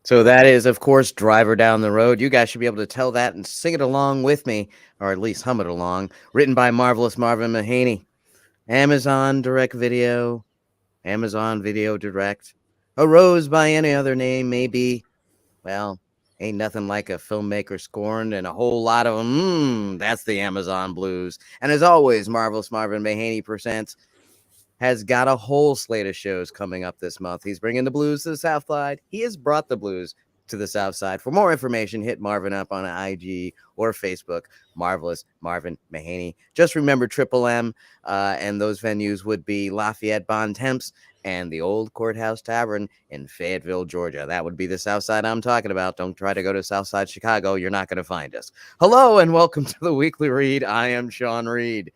So that is, of course, Driver Down the Road. You guys should be able to tell that and sing it along with me, or at least hum it along. Written by Marvelous Marvin Mahaney. Amazon Direct Video, Amazon Video Direct. Arose by any other name, maybe. Well, ain't nothing like a filmmaker scorned and a whole lot of them. That's the Amazon blues. And as always, Marvelous Marvin Mahaney presents has got a whole slate of shows coming up this month. He's bringing the blues to the South Side. He has brought the blues to the South Side. For more information, hit Marvin up on IG or Facebook, Marvelous Marvin Mahaney. Just remember Triple M, and those venues would be Lafayette Bon Temps and the Old Courthouse Tavern in Fayetteville, Georgia. That would be the South Side I'm talking about. Don't try to go to South Side Chicago. You're not going to find us. Hello and welcome to the Weekly Read. I am Sean Reed.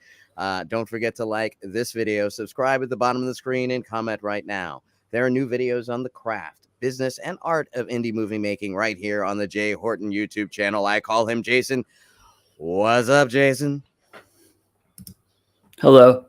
Don't forget to like this video, subscribe at the bottom of the screen, and comment right now. There are new videos on the craft, business, and art of indie movie making right here on the Jay Horton YouTube channel. I call him Jason. What's up, Jason? Hello.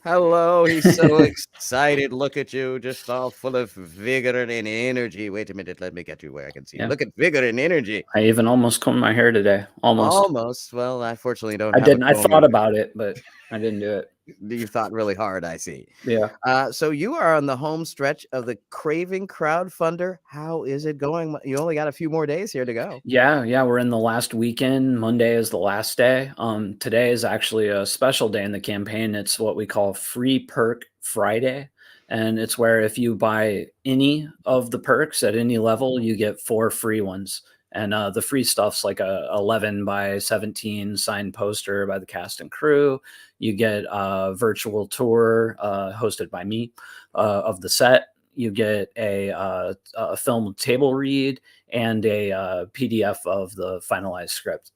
Hello. He's so excited. Look at you, just all full of vigor and energy. Wait a minute. Let me get you where I can see. Yeah. Look at vigor and energy. I even almost combed my hair today. Almost. Well, I fortunately don't I have didn't. a I comb. thought about it, but I didn't do it. You thought really hard, I see. Yeah. So you are on the home stretch of the Craving Crowdfunder. How is it going? You only got a few more days here to go. Yeah. We're in the last weekend. Monday is the last day. Today is actually a special day in the campaign. It's what we call Free Perk Friday. And it's where if you buy any of the perks at any level, you get 4 free ones. And the free stuff's like a 11 by 17 signed poster by the cast and crew. You get a virtual tour hosted by me of the set. You get a film table read and a PDF of the finalized script.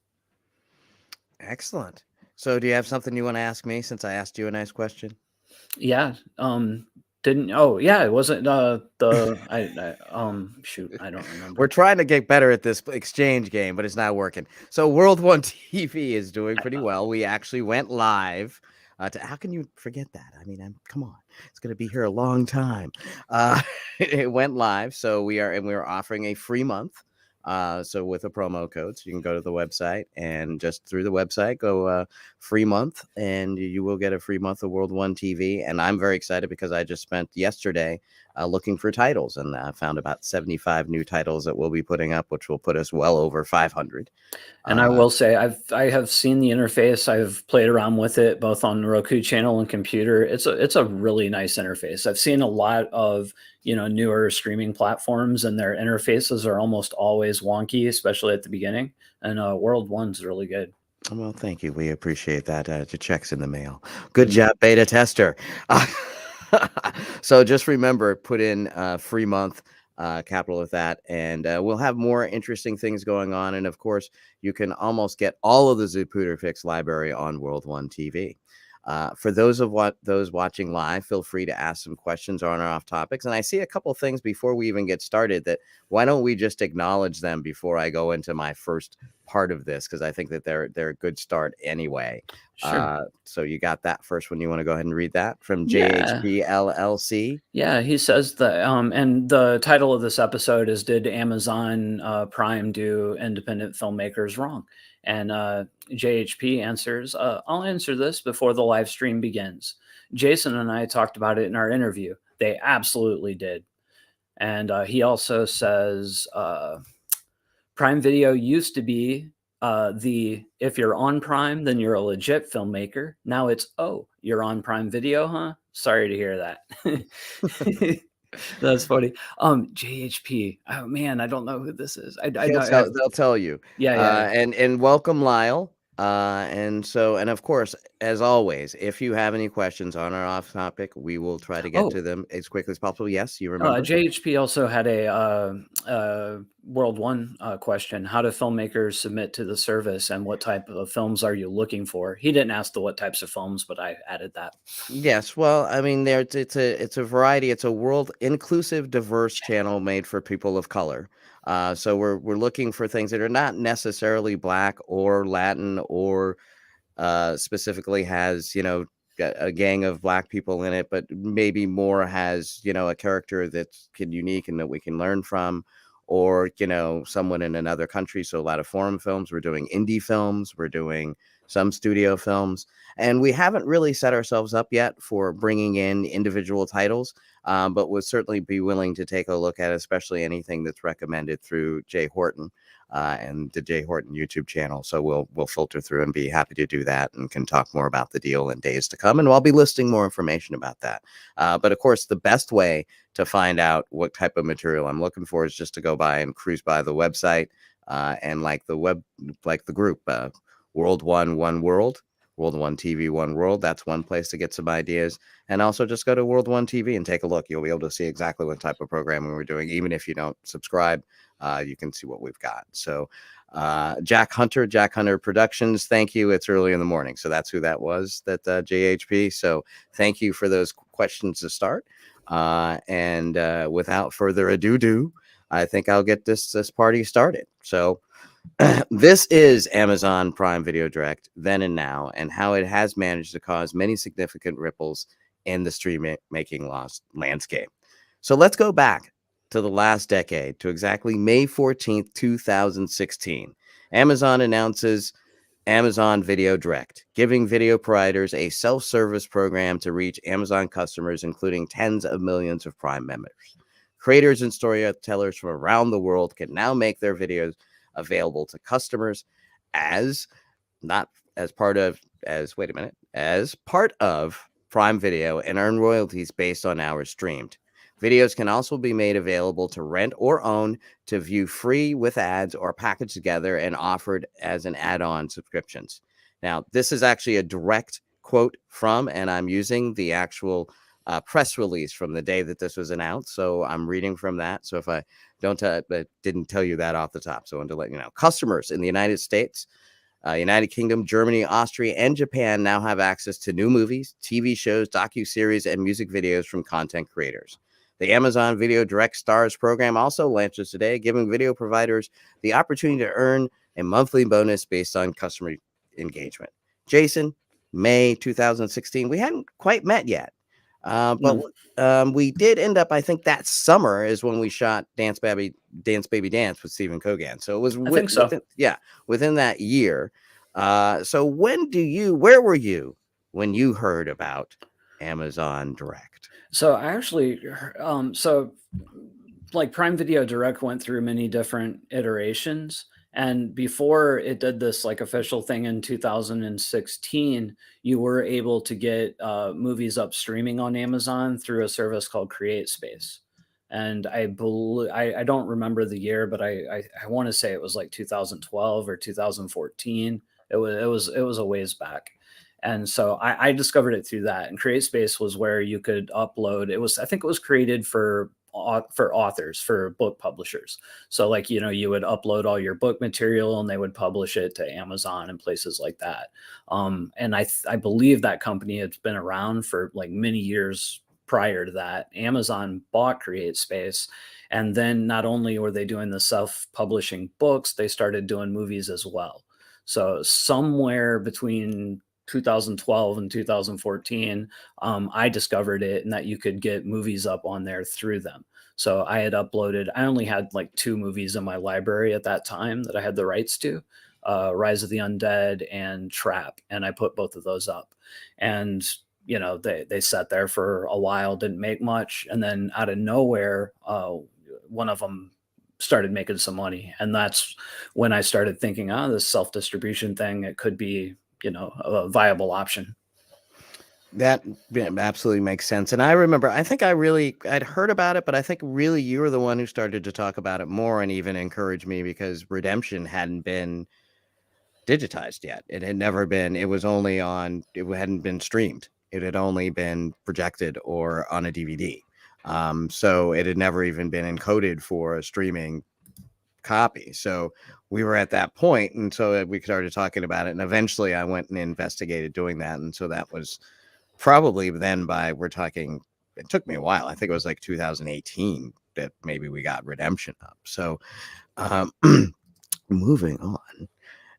Excellent. So do you have something you want to ask me since I asked you a nice question? Yeah. It wasn't shoot, I don't remember. We're trying to get better at this exchange game, but it's not working. So World One TV is doing pretty well. We actually went live. How can you forget that? I mean, come on, it's going to be here a long time. It went live, so we're offering a free month. So with a promo code, so you can go to the website and just through the website go free month, and you will get a free month of World One TV. And I'm very excited because I just spent yesterday looking for titles, and I found about 75 new titles that we'll be putting up, which will put us well over 500. And I will say I have seen the interface. I've played around with it both on the Roku channel and computer. It's a really nice interface. I've seen a lot of newer streaming platforms, and their interfaces are almost always wonky, especially at the beginning. And World One's really good. Well, thank you. We appreciate that. Your check's in the mail. Good job, beta tester. So just remember, put in free month, capital with that, and we'll have more interesting things going on. And of course, you can almost get all of the Zapruder Fix library on World One TV. For those watching live, feel free to ask some questions on or off topics. And I see a couple things before we even get started that why don't we just acknowledge them before I go into my first part of this, because I think that they're a good start anyway. Sure. So you got that first one. You want to go ahead and read that from JHP LLC? Yeah, he says that, and the title of this episode is "Did Amazon Prime Do Independent Filmmakers Wrong?" And JHP answers, "I'll answer this before the live stream begins. Jason and I talked about it in our interview. They absolutely did." And he also says, Prime Video used to be if you're on Prime, then you're a legit filmmaker. Now it's, oh, you're on Prime Video, huh? Sorry to hear that. That's funny. JHP. Oh man, I don't know who this is. They'll tell you. Yeah. And welcome, Lyle. And of course, as always, if you have any questions on or off topic, we will try to get to them as quickly as possible. Yes, you remember. JHP also had a World One question. How do filmmakers submit to the service, and what type of films are you looking for? He didn't ask what types of films, but I added that. Yes, well, I mean, it's a variety. It's a world inclusive, diverse channel made for people of color. So we're looking for things that are not necessarily Black or Latin or specifically has a gang of Black people in it, but maybe more has a character that's unique and that we can learn from, or, someone in another country. So a lot of foreign films. We're doing indie films. We're doing some studio films. And we haven't really set ourselves up yet for bringing in individual titles, but would certainly be willing to take a look at, especially anything that's recommended through Jay Horton and the Jay Horton YouTube channel. So we'll filter through and be happy to do that, and can talk more about the deal in days to come. And I'll be listing more information about that. But of course, the best way to find out what type of material I'm looking for is just to go by and cruise by the website and like the group World One World. World One TV, One World. That's one place to get some ideas. And also just go to World One TV and take a look. You'll be able to see exactly what type of programming we're doing. Even if you don't subscribe, you can see what we've got. So Jack Hunter Productions, thank you. It's early in the morning. So that's who that was, that JHP. So thank you for those questions to start. And without further ado, I think I'll get this party started. So this is Amazon Prime Video Direct, then and now, and how it has managed to cause many significant ripples in the streaming landscape. So let's go back to the last decade, to exactly May 14th, 2016. Amazon announces Amazon Video Direct, giving video providers a self-service program to reach Amazon customers, including tens of millions of Prime members. Creators and storytellers from around the world can now make their videos available to customers as part of Prime Video, and earn royalties based on hours streamed. Videos can also be made available to rent or own, to view free with ads, or packaged together and offered as an add-on subscriptions. Now, this is actually a direct quote from, and I'm using the actual press release from the day that this was announced. So I'm reading from that. So if I didn't tell you that off the top, so I wanted to let you know. Customers in the United States, United Kingdom, Germany, Austria, and Japan now have access to new movies, TV shows, docuseries, and music videos from content creators. The Amazon Video Direct Stars program also launches today, giving video providers the opportunity to earn a monthly bonus based on customer engagement. Jason, May 2016, we hadn't quite met yet. But we did end up, I think that summer is when we shot Dance Baby Dance with Stephen Kogan. So it was within that year. So where were you when you heard about Amazon Direct? So I actually, like Prime Video Direct went through many different iterations. And before it did this like official thing in 2016, you were able to get movies up streaming on Amazon through a service called CreateSpace. And I don't remember the year, but I want to say it was like 2012 or 2014. It was a ways back. And so I discovered it through that. And CreateSpace was where you could upload. I think it was created for authors, for book publishers. So like, you would upload all your book material and they would publish it to Amazon and places like that. And I believe that company had been around for like many years prior to that. Amazon bought CreateSpace. And then not only were they doing the self-publishing books, they started doing movies as well. So somewhere between 2012 and 2014, I discovered it, and that you could get movies up on there through them. So I only had like 2 movies in my library at that time that I had the rights to, Rise of the Undead and Trap. And I put both of those up, and they sat there for a while, didn't make much. And then out of nowhere, one of them started making some money. And that's when I started thinking, this self-distribution thing, it could be, a viable option. That absolutely makes sense. And I remember, I think I'd heard about it, but I think really you were the one who started to talk about it more and even encourage me, because Redemption hadn't been digitized yet. It had never been, it hadn't been streamed. It had only been projected or on a DVD. So it had never even been encoded for a streaming copy. So we were at that point, and so we started talking about it, and eventually I went and investigated doing that. And so that was probably then it took me a while. I think it was like 2018 that maybe we got Redemption up. So moving on,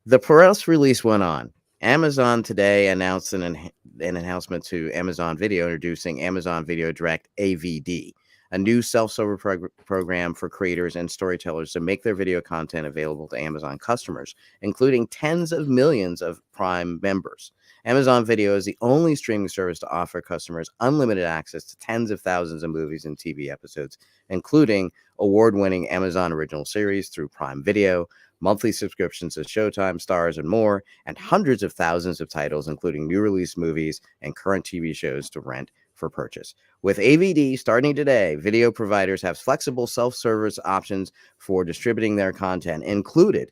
the press release went on. Amazon today announced an announcement to Amazon Video, introducing Amazon Video Direct AVD, a new self-serve program for creators and storytellers to make their video content available to Amazon customers, including tens of millions of Prime members. Amazon Video is the only streaming service to offer customers unlimited access to tens of thousands of movies and TV episodes, including award-winning Amazon original series through Prime Video, monthly subscriptions to Showtime, Stars, and more, and hundreds of thousands of titles, including new release movies and current TV shows to rent for purchase. With AVD starting today, video providers have flexible self-service options for distributing their content, included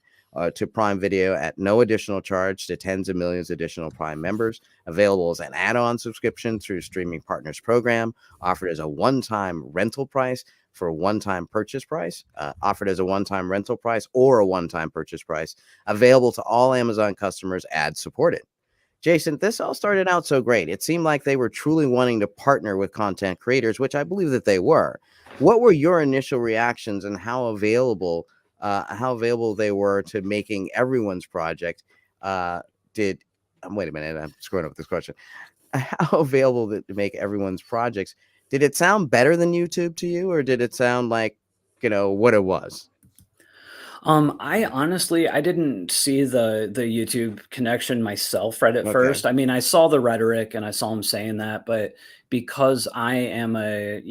to Prime Video at no additional charge to tens of millions of additional Prime members, available as an add-on subscription through Streaming Partners program, offered as a one-time rental price for a one-time purchase price, offered as a one-time rental price or a one-time purchase price, available to all Amazon customers, ad-supported. Jason, this all started out so great. It seemed like they were truly wanting to partner with content creators, which I believe that they were. What were your initial reactions and how available they were to making everyone's project? Wait a minute, I'm screwing up with this question. How available to make everyone's projects? Did it sound better than YouTube to you, or did it sound like, what it was? I honestly, I didn't see the YouTube connection myself right at Okay. first. I mean, I saw the rhetoric and I saw him saying that, but because I am a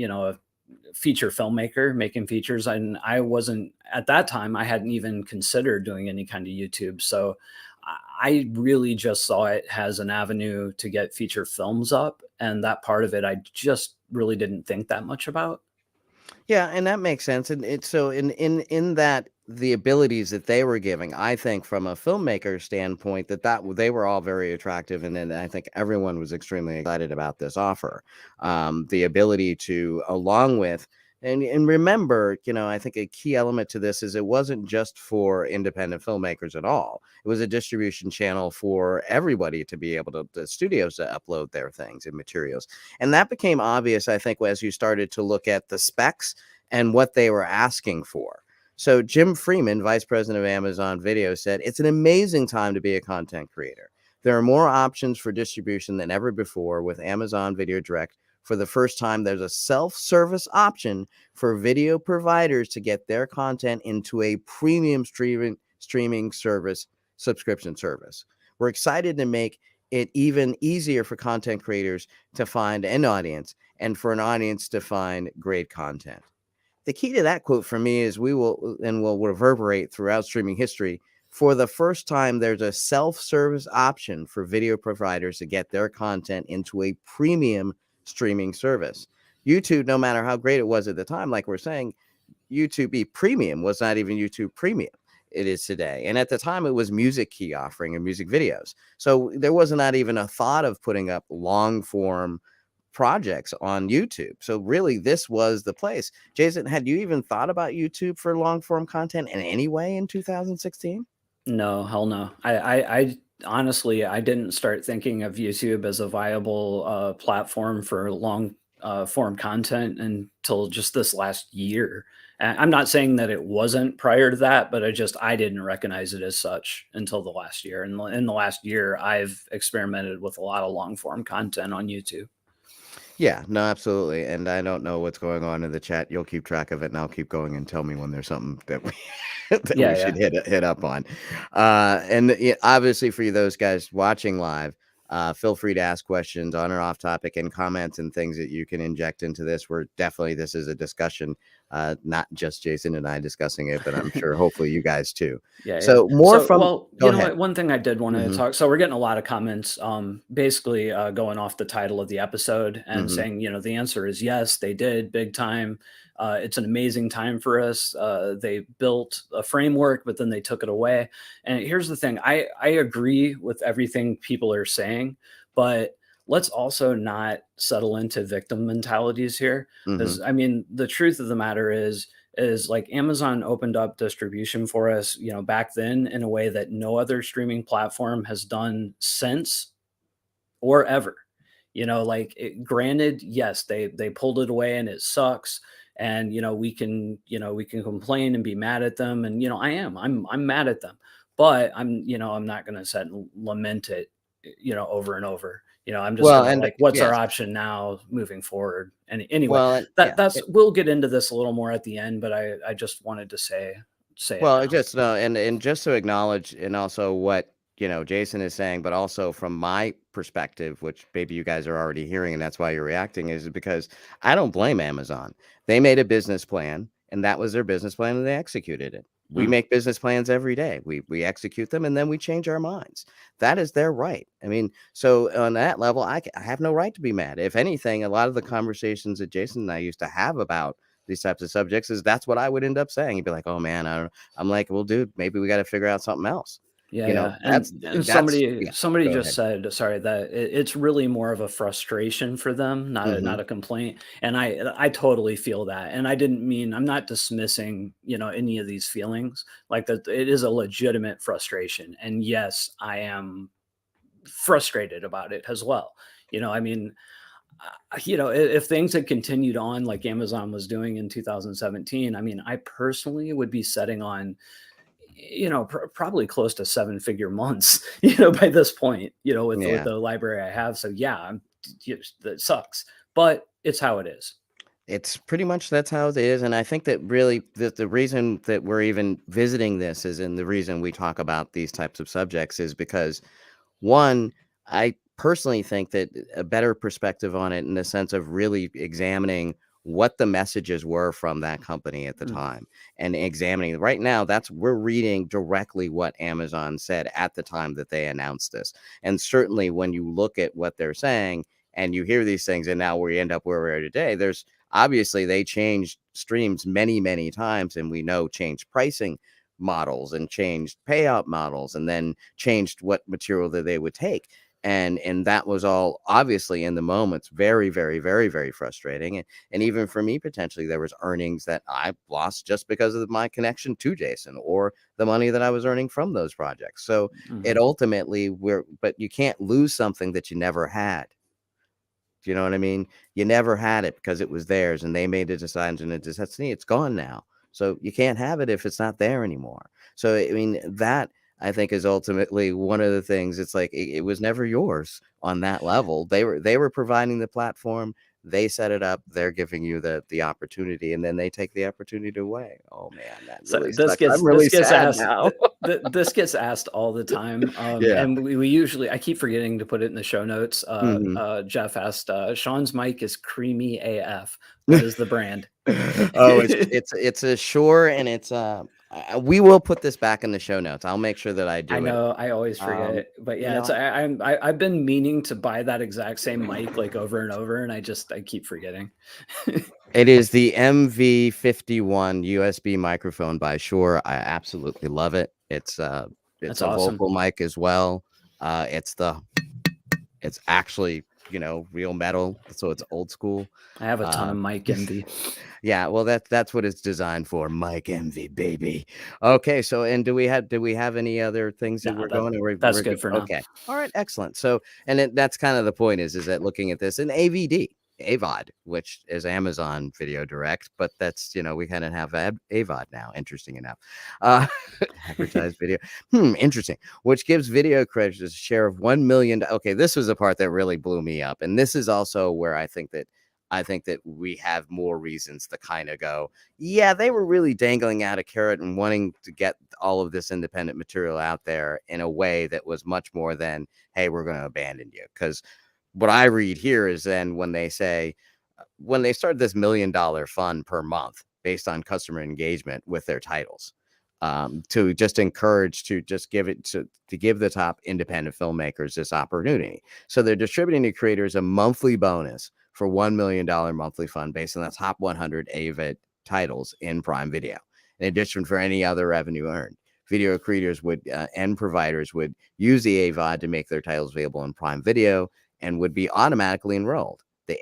feature filmmaker making features, and I wasn't at that time, I hadn't even considered doing any kind of YouTube. So I really just saw it as an avenue to get feature films up, and that part of it I just really didn't think that much about. Yeah, and that makes sense. And it's so in that the abilities that they were giving, I think from a filmmaker standpoint, that they were all very attractive, and then I think everyone was extremely excited about this offer. The ability to, along with, and remember, I think a key element to this is it wasn't just for independent filmmakers at all. It was a distribution channel for everybody to be able to, the studios to upload their things and materials. And that became obvious, I think, as you started to look at the specs and what they were asking for. So Jim Freeman, vice president of Amazon Video, said, "It's an amazing time to be a content creator. There are more options for distribution than ever before with Amazon Video Direct. For the first time, there's a self-service option for video providers to get their content into a premium streaming service, subscription service. We're excited to make it even easier for content creators to find an audience and for an audience to find great content." The key to that quote for me is will reverberate throughout streaming history. For the first time, there's a self-service option for video providers to get their content into a premium streaming service. YouTube, no matter how great it was at the time, like we're saying, YouTube Premium was not even YouTube Premium. It is today. And at the time, it was Music Key offering and music videos. So there was not even a thought of putting up long form projects on YouTube. So really, this was the place. Jason, had you even thought about YouTube for long form content in any way in 2016? No, hell no. I honestly, I didn't start thinking of YouTube as a viable platform for long form content until just this last year. I'm not saying that it wasn't prior to that, but I didn't recognize it as such until the last year. And in the last year, I've experimented with a lot of long form content on YouTube. Yeah, no, absolutely. And I don't know what's going on in the chat. You'll keep track of it, and I'll keep going and tell me when there's something that we that we Yeah, should yeah. hit up on. And obviously, for you those guys watching live, feel free to ask questions on or off topic and comments and things that you can inject into this. This is a discussion, not just Jason and I discussing it, but I'm sure hopefully you guys too. Yeah, yeah. So more So, from well, go you know ahead. what? One thing I did want to Mhm, talk. So we're getting a lot of comments, basically going off the title of the episode and mhm. saying, the answer is yes, they did big time. It's an amazing time for us. They built a framework, but then they took it away. And here's the thing: I agree with everything people are saying, but let's also not settle into victim mentalities here, because Mhm. I mean, the truth of the matter is like Amazon opened up distribution for us, back then in a way that no other streaming platform has done since or ever. Granted, yes, they pulled it away and it sucks. And we can complain and be mad at them. And I'm mad at them, but I'm not gonna sit and lament it, over and over. I'm just Well, kind of and like, what's our yes, option now moving forward? And anyway, well, and yeah, we'll get into this a little more at the end, but I just wanted to say it well, now. just and just to acknowledge, and also what Jason is saying, but also from my perspective, which maybe you guys are already hearing, and that's why you're reacting, is because I don't blame Amazon. They made a business plan, and that was their business plan, and they executed it. We Mm, make business plans every day. We execute them, and then we change our minds. That is their right. I mean, so on that level, I have no right to be mad. If anything, a lot of the conversations that Jason and I used to have about these types of subjects is that's what I would end up saying. He'd be like, "Oh man, I'm like, well, dude, maybe we got to figure out something else." yeah. And That's somebody go just ahead. said, sorry, that it's really more of a frustration for them, Hmm. not a complaint. And I totally feel that. And I didn't mean, I'm not dismissing, any of these feelings. Like that, it is a legitimate frustration. And yes, I am frustrated about it as well. I mean, if things had continued on like Amazon was doing in 2017, I mean, I personally would be setting on, probably close to 7-figure months, by this point, with Yeah, the library I have. So yeah, that sucks, but it's how it is. it's pretty much that's how it is, and I think that really the reason that we're even visiting this is, and the reason we talk about these types of subjects is because one, I personally think that a better perspective on it in the sense of really examining what the messages were from that company at the Mm, time and examining right now we're reading directly what Amazon said at the time that they announced this. And certainly when you look at what they're saying and you hear these things and now we end up where we are today, there's obviously they changed streams many, many times and we know changed pricing models and changed payout models and then changed what material that they would take, and that was all obviously in the moments very, very, very, very frustrating, and even for me potentially there was earnings that I lost just because of my connection to Jason or the money that I was earning from those projects. So it mhm. ultimately but you can't lose something that you never had. Do you know what I mean? You never had it because it was theirs and they made a decision and it's destiny. It's gone now. So you can't have it if it's not there anymore. So I mean that I think is ultimately one of the things. It's like it was never yours on that level. They were providing the platform. They set it up. They're giving you the opportunity, and then they take the opportunity away. Oh man, that So really sucks. I'm really this gets sad asked now. this gets asked all the time, Yeah. and we usually, I keep forgetting to put it in the show notes. Mhm. Jeff asked, Sean's mic is creamy AF. What is the brand? Oh, it's a Shure, and it's we will put this back in the show notes. I'll make sure that I I do it. know, I always Um, forget, but you yeah, know, I've been meaning to buy that exact same mic like over and over, and I keep forgetting. it is the MV51 USB microphone by Shure. I absolutely love it. It's That's a awesome. vocal mic as well. It's actually, real metal, so it's old school. I have a ton Uh, of mic envy. yeah, well, that's what it's designed for. Mic envy, baby. Okay, so and do we have any other things that No, we're going? Or that's we're good good? for now. Okay, all right, excellent. So, and that's kind of the point is that looking at this in AVD. AVOD, which is Amazon Video Direct, but that's we kind of have AVOD now. Interesting enough, uh, advertised video. Interesting. Which gives video creators a share of 1 million. Okay, this was the part that really blew me up, and this is also where I think that we have more reasons to kind of go, yeah, they were really dangling out a carrot and wanting to get all of this independent material out there in a way that was much more than, hey, we're going to abandon you. Because what I read here is then when they say, when they started this $1 million fund per month based on customer engagement with their titles, to just encourage to just give it to give the top independent filmmakers this opportunity. So they're distributing to creators a monthly bonus for $1 million monthly fund based on the top 100 AVID titles in Prime Video. In addition, for any other revenue earned, video creators would and providers would use the AVOD to make their titles available in Prime Video and would be automatically enrolled. The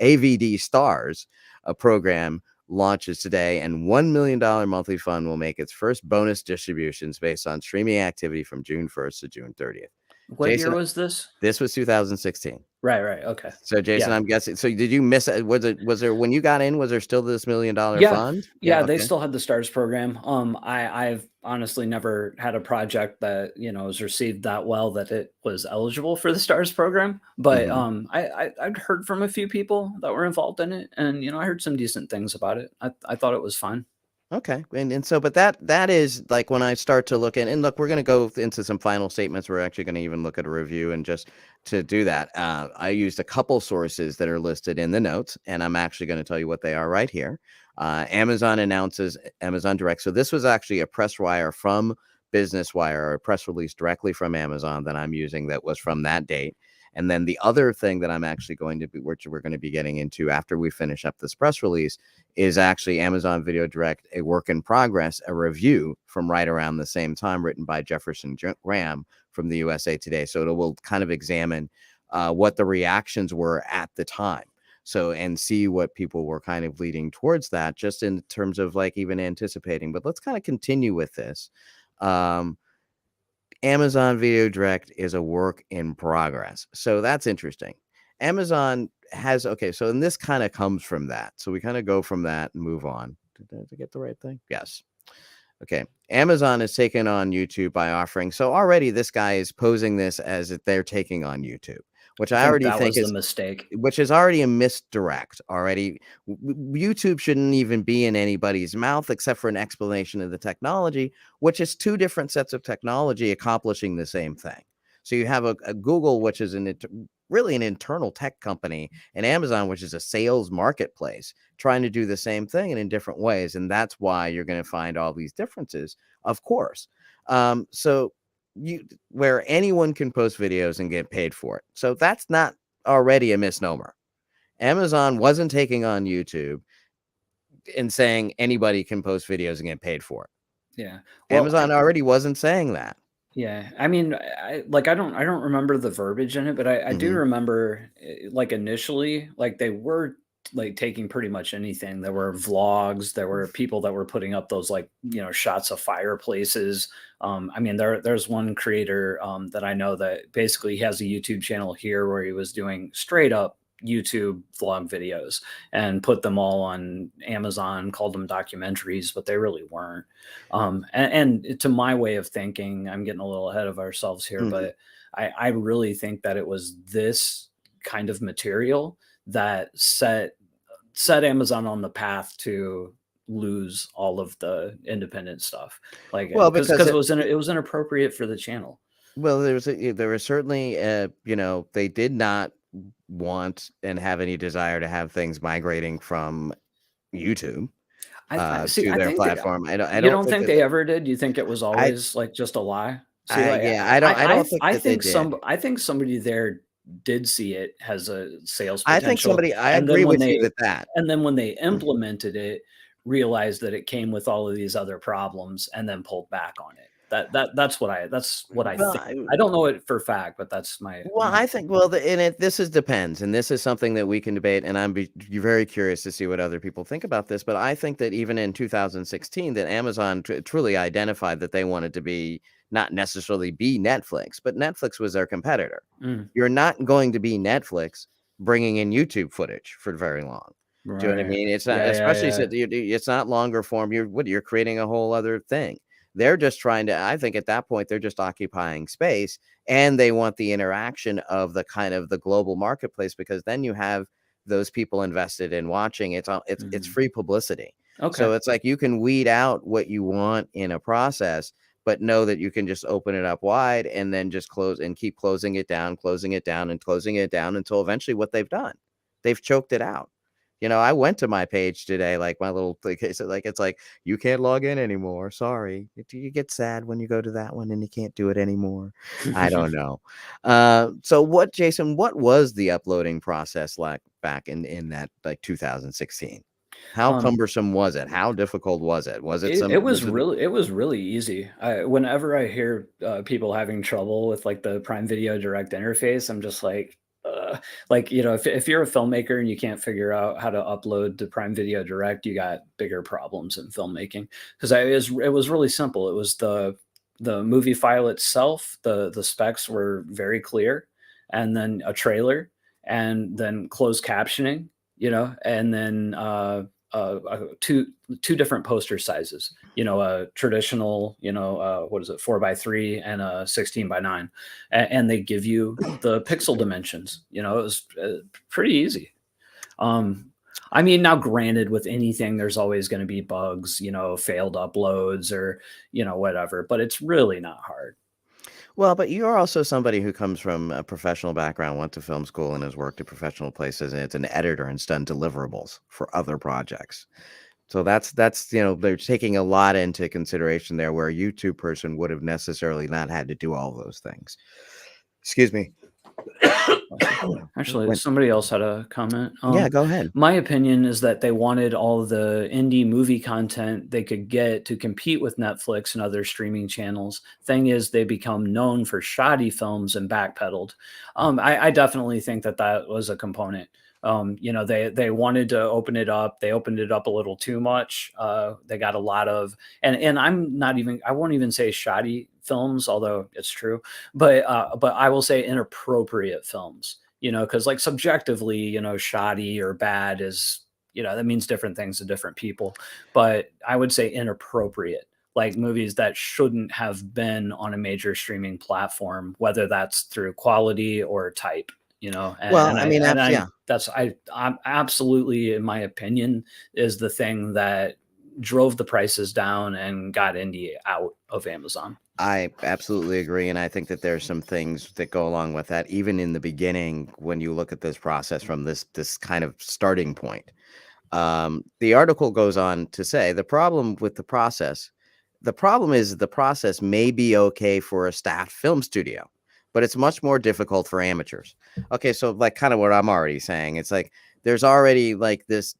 AVD Stars, a program launches today, and $1 million monthly fund will make its first bonus distributions based on streaming activity from June 1st to June 30th. What year Jason, was this? this was 2016. Right. Okay. So Jason, Yeah. I'm guessing. So did you miss it? Was there when you got in? Was there still this $1 million Yeah. fund? Yeah. Yeah, they Okay. still had the STARS program. I've honestly never had a project that, was received that well that it was eligible for the STARS program. But Hmm. I'd heard from a few people that were involved in it, and I heard some decent things about it. I thought it was fun. Okay. And so, but that is like when I start to look in, and look, we're going to go into some final statements. We're actually going to even look at a review, and just to do that, I used a couple sources that are listed in the notes, and I'm actually going to tell you what they are right here. Amazon announces Amazon Direct. So this was actually a press wire from Business Wire, or a press release directly from Amazon that I'm using that was from that date. And then the other thing that I'm actually going to be, which we're going to be getting into after we finish up this press release, is actually Amazon Video Direct, a work in progress, a review from right around the same time, written by Jefferson Graham from the USA Today. So it will kind of examine what the reactions were at the time. So, and see what people were kind of leading towards that, just in terms of like even anticipating. But let's kind of continue with this. Amazon Video Direct is a work in progress. So that's interesting. Amazon has, okay, so and this kind of comes from that. So we kind of go from that and move on. Did I get the right thing? Yes. Okay. Amazon is taken on YouTube by offering. So already this guy is posing this as if they're taking on YouTube, which I I think already that think was the is, mistake. which is already a misdirect already. YouTube shouldn't even be in anybody's mouth except for an explanation of the technology, which is two different sets of technology accomplishing the same thing. So you have a Google, which is really an internal tech company, and Amazon, which is a sales marketplace, trying to do the same thing and in different ways. And that's why you're going to find all these differences, of course. So where anyone can post videos and get paid for it. So that's not already a misnomer. Amazon wasn't taking on YouTube and saying anybody can post videos and get paid for it. Yeah. Well, Amazon already wasn't saying that. yeah. I mean, I don't remember the verbiage in it, but I do Hmm. remember like initially, like they were like taking pretty much anything. There were vlogs, there were people that were putting up those like, shots of fireplaces. I mean, there's one creator that I know that basically has a YouTube channel here where he was doing straight up YouTube vlog videos and put them all on Amazon, called them documentaries, but they really weren't. And to my way of thinking, I'm getting a little ahead of ourselves here, Hmm. but I really think that it was this kind of material that set Amazon on the path to lose all of the independent stuff, like Well, because because it was inappropriate for the channel. well, there was certainly, they did not want and have any desire to have things migrating from YouTube I see. to I their think platform. I you don't don't think think that they ever did. You think it was I always like just a lie? See, like yeah, I don't think I that they think did. I think somebody there did see it has a sales I think potential, I and agree then when with you they that. implemented it, realized that it came with all of these other problems, and then pulled back on it. That's what I Well, think. I don't know it for fact, but that's my I think, opinion. well, this is depends, and this is something that we can debate, and you're very curious to see what other people think about this. But I think that even in 2016, that Amazon truly identified that they wanted to be not necessarily be Netflix, but Netflix was their competitor. Mm, You're not going to be Netflix bringing in YouTube footage for very long. Do you know what I right. mean? It's not, especially Yeah. since it's not longer form. You're creating a whole other thing. They're just trying to. I think at that point they're just occupying space, and they want the interaction of the kind of the global marketplace, because then you have those people invested in watching. It's Mhm. free publicity. Okay. So it's like you can weed out what you want in a process, but know that you can just open it up wide and then just close and keep closing it down, closing it down, and closing it down until eventually what they've done, they've choked it out. I went to my page today, like my little thing, so like it's like you can't log in anymore. Sorry. Do you get sad when you go to that one and you can't do it anymore? I don't know. So what, Jason, what was the uploading process like back in that like 2016? How um, cumbersome was it? How difficult was it? it was really easy. Whenever I hear people having trouble with like the Prime Video Direct interface, I'm just like if you're a filmmaker and you can't figure out how to upload to Prime Video Direct, you got bigger problems in filmmaking. Because it was really simple. It was the movie file itself. The specs were very clear, and then a trailer. and then closed captioning, and then two different poster sizes, a traditional, what is it, 4:3 and a 16:9, and they give you the pixel dimensions. It was pretty easy. I mean, now granted, with anything, there's always going to be bugs, failed uploads or, whatever, but it's really not hard. Well, but you're also somebody who comes from a professional background, went to film school, and has worked at professional places, and it's an editor and has done deliverables for other projects. So that's they're taking a lot into consideration there, where a YouTube person would have necessarily not had to do all those things. Excuse me. Actually, somebody else had a comment. Yeah, go ahead. My opinion is that they wanted all the indie movie content they could get to compete with Netflix and other streaming channels. Thing is, they become known for shoddy films and backpedaled. I definitely think that was a component. They wanted to open it up. They opened it up a little too much. They got a lot of, and I won't even say shoddy films, although it's true, but I will say inappropriate films, because like subjectively, shoddy or bad is, that means different things to different people, but I would say inappropriate, like movies that shouldn't have been on a major streaming platform, whether that's through quality or type. I'm absolutely, in my opinion, is the thing that drove the prices down and got indie out of Amazon. I absolutely agree, and I think that there's some things that go along with that, even in the beginning, when you look at this process from this kind of starting point. The article goes on to say the problem is the process may be okay for a staffed film studio, but it's much more difficult for amateurs. Okay, so like kind of what I'm already saying, it's like there's already like this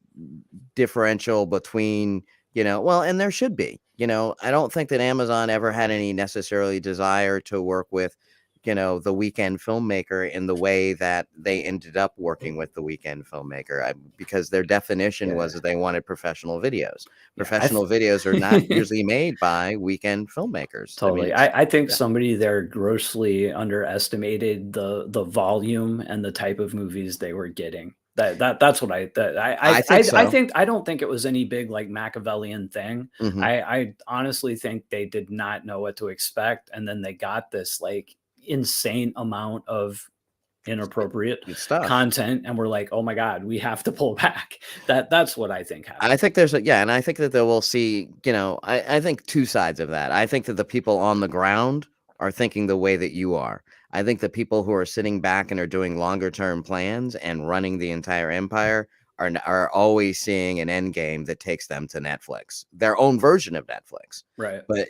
differential between, and there should be, I don't think that Amazon ever had any necessarily desire to work with, the weekend filmmaker in the way that they ended up working with the weekend filmmaker, because their definition was that they wanted professional videos. Professional videos are not usually made by weekend filmmakers. Totally. I think somebody there grossly underestimated the volume and the type of movies they were getting. That's what I think. So. I don't think it was any big like Machiavellian thing. Mm-hmm. I honestly think they did not know what to expect, and then they got this like insane amount of inappropriate content, and we're like, oh my god, we have to pull back. That's what I think happened. I think and I think that they will see, I think two sides of that. I think that the people on the ground are thinking the way that you are. I think the people who are sitting back and are doing longer term plans and running the entire empire are always seeing an end game that takes them to Netflix, their own version of Netflix. Right. But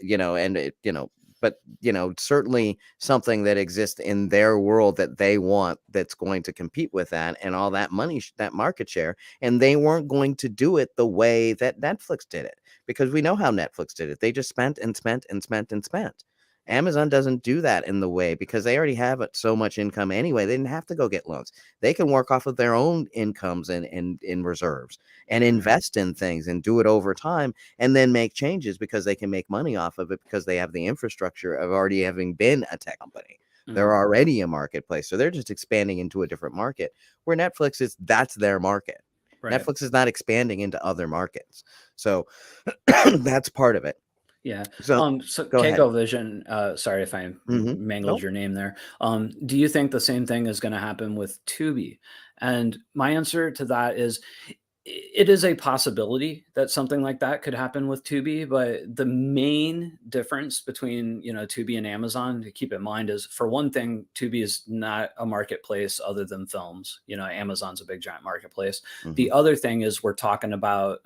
certainly something that exists in their world that they want, that's going to compete with that and all that money, that market share. And they weren't going to do it the way that Netflix did it, because we know how Netflix did it. They just spent and spent and spent and spent. Amazon doesn't do that in the way, because they already have so much income anyway. They didn't have to go get loans. They can work off of their own incomes and in reserves and invest in things and do it over time, and then make changes because they can make money off of it, because they have the infrastructure of already having been a tech company. Mm-hmm. They're already a marketplace. So they're just expanding into a different market, where Netflix that's their market. Right. Netflix is not expanding into other markets. So that's part of it. Yeah. So Keiko Vision, sorry if I mangled your name there. Do you think the same thing is going to happen with Tubi? And my answer to that is, it is a possibility that something like that could happen with Tubi, but the main difference between, Tubi and Amazon, to keep in mind, is, for one thing, Tubi is not a marketplace other than films. Amazon's a big giant marketplace. Mm-hmm. The other thing is, we're talking about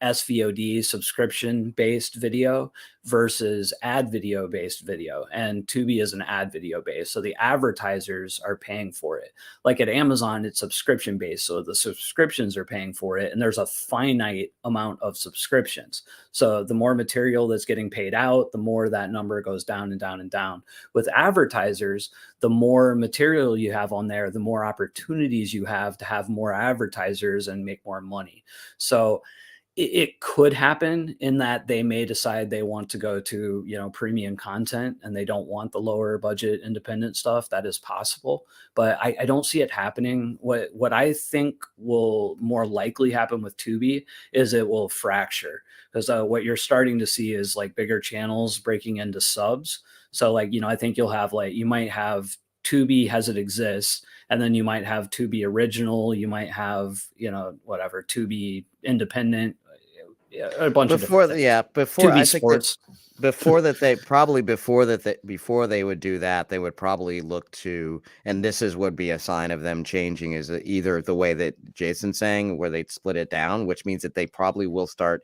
SVOD, subscription-based video, versus ad video-based video. And Tubi is an ad video-based, so the advertisers are paying for it. Like at Amazon, it's subscription-based, so the subscriptions are paying for it, and there's a finite amount of subscriptions. So the more material that's getting paid out, the more that number goes down and down and down. With advertisers, the more material you have on there, the more opportunities you have to have more advertisers and make more money. So it could happen in that they may decide they want to go to, you know, premium content and they don't want the lower budget independent stuff. That is possible, but I don't see it happening. What I think will more likely happen with Tubi is it will fracture, because what you're starting to see is like bigger channels breaking into subs. So like, you know, I think you'll have like, you might have Tubi as it exists, and then you might have Tubi original, you might have, you know, whatever, Tubi independent, a bunch of different things. Before Tubi I think that Sports. before they would do that, they would probably look to, and this is would be a sign of them changing, is that either the way that Jason's saying, where they'd split it down, which means that they probably will start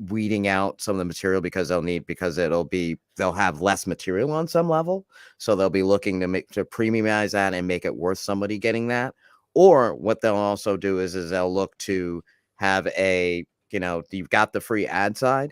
weeding out some of the material because they'll have less material on some level, so they'll be looking to premiumize that and make it worth somebody getting that. Or what they'll also do is they'll look to have a, you know, you've got the free ad side,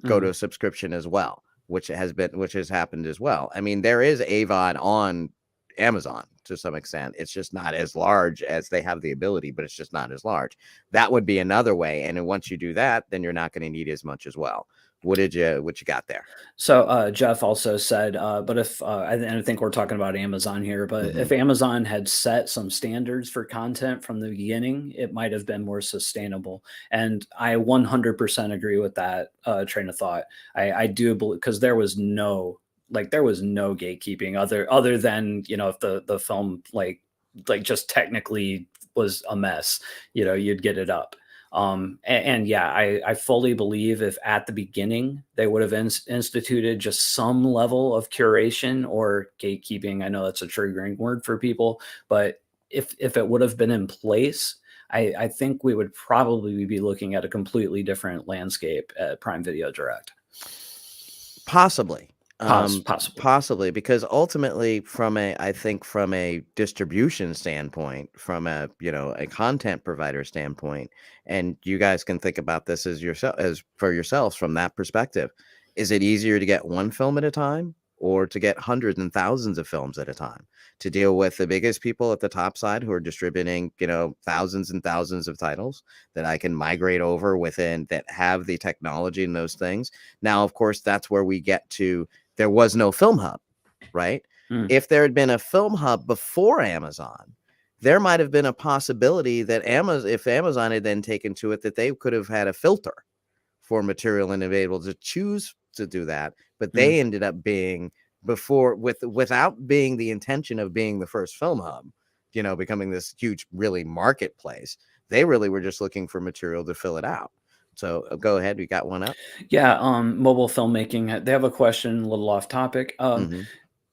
go to a subscription as well, which has happened as well. I mean, there is AVOD on Amazon to some extent. It's just not as large, as they have the ability, but it's just not as large. That would be another way. And then once you do that, then you're not going to need as much as well. What you got there? So Jeff also said, but if and I think we're talking about Amazon here, but if Amazon had set some standards for content from the beginning, it might have been more sustainable. And I 100% agree with that train of thought. I do believe, because there was no gatekeeping other than, you know, if the film like just technically was a mess, you know, you'd get it up. And yeah, I fully believe if at the beginning they would have instituted just some level of curation or gatekeeping, I know that's a triggering word for people, but if it would have been in place, I think we would probably be looking at a completely different landscape at Prime Video Direct. Possibly. Possibly. Because ultimately, from a distribution standpoint, from a, you know, a content provider standpoint, and you guys can think about this as for yourselves from that perspective. Is it easier to get one film at a time, or to get hundreds and thousands of films at a time, to deal with the biggest people at the top side who are distributing, you know, thousands and thousands of titles that I can migrate over within, that have the technology and those things? Now, of course, that's where we get to, there was no film hub, right? If there had been a film hub before Amazon, there might have been a possibility that if Amazon had then taken to it, that they could have had a filter for material and able to choose to do that. But they ended up being without being the intention of being the first film hub, you know, becoming this huge, really marketplace. They really were just looking for material to fill it out. So go ahead. We got one up. Yeah. Mobile filmmaking. They have a question, a little off topic.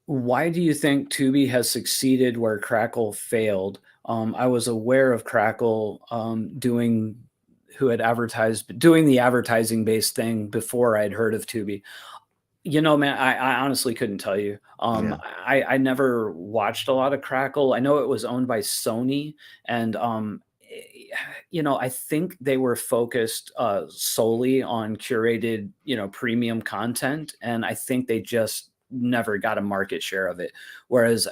Why do you think Tubi has succeeded where Crackle failed? I was aware of Crackle doing the advertising based thing before I'd heard of Tubi. You know, man, I honestly couldn't tell you. I never watched a lot of Crackle. I know it was owned by Sony, and you know, I think they were focused solely on curated, you know, premium content, and I think they just never got a market share of it. Whereas